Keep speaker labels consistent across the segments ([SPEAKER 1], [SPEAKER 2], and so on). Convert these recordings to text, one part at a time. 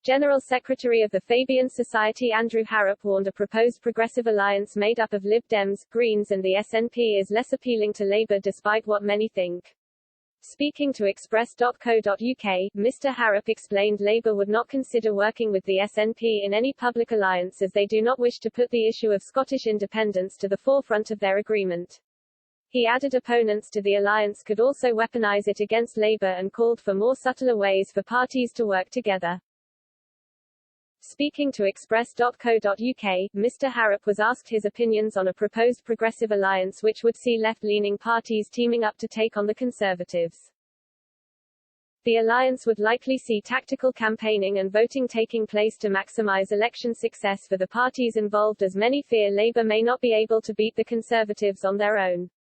[SPEAKER 1] General Secretary of the Fabian Society Andrew Harrop warned a proposed progressive alliance made up of Lib Dems, Greens and the SNP is less appealing to Labour despite what many think. Speaking to Express.co.uk, Mr. Harrop explained Labour would not consider working with the SNP in any public alliance as they do not wish to put the issue of Scottish independence to the forefront of their agreement. He added opponents to the alliance could also weaponise it against Labour and called for more subtler ways for parties to work together. Speaking to Express.co.uk, Mr. Harrop was asked his opinions on a proposed progressive alliance which would see left-leaning parties teaming up to take on the Conservatives. The alliance would likely see tactical campaigning and voting taking place to maximise election success for the parties involved, as many fear Labour may not be able to beat the Conservatives on their own.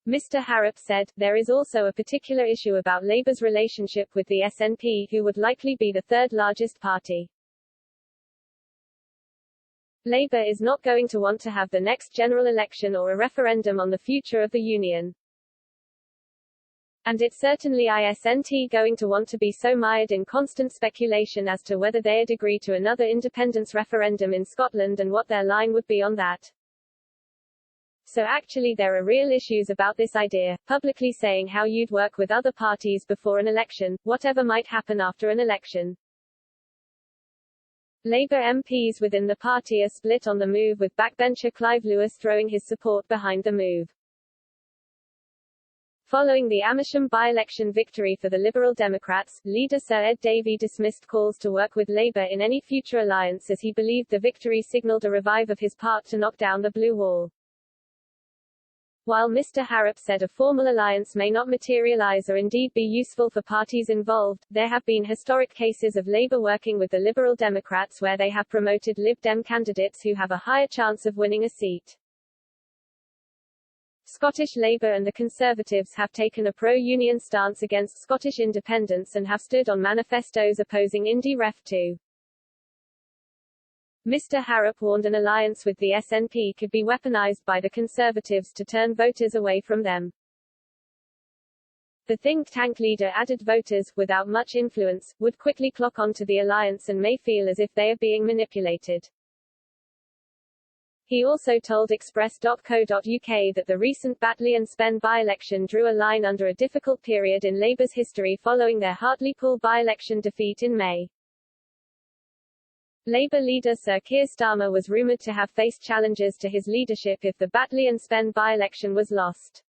[SPEAKER 1] Mr. Harrop said, there is also a particular issue about Labour's relationship with the SNP, who would likely be the third largest party. Labour is not going to want to have the next general election or a referendum on the future of the Union. And it's certainly isn't going to want to be so mired in constant speculation as to whether they'd agree to another independence referendum in Scotland and what their line would be on that. So actually there are real issues about this idea, publicly saying how you'd work with other parties before an election, whatever might happen after an election. Labour MPs within the party are split on the move, with backbencher Clive Lewis throwing his support behind the move. Following the Amersham by-election victory for the Liberal Democrats, leader Sir Ed Davey dismissed calls to work with Labour in any future alliance as he believed the victory signalled a revive of his part to knock down the Blue Wall. While Mr. Harrop said a formal alliance may not materialise or indeed be useful for parties involved, there have been historic cases of Labour working with the Liberal Democrats where they have promoted Lib Dem candidates who have a higher chance of winning a seat. Scottish Labour and the Conservatives have taken a pro-union stance against Scottish independence and have stood on manifestos opposing IndyRef2. Mr. Harrop warned an alliance with the SNP could be weaponised by the Conservatives to turn voters away from them. The think tank leader added voters, without much influence, would quickly clock on to the alliance and may feel as if they are being manipulated. He also told Express.co.uk that the recent Batley and Spen by-election drew a line under a difficult period in Labour's history following their Hartlepool by-election defeat in May. Labour leader Sir Keir Starmer was rumoured to have faced challenges to his leadership if the Batley and Spen by-election was lost.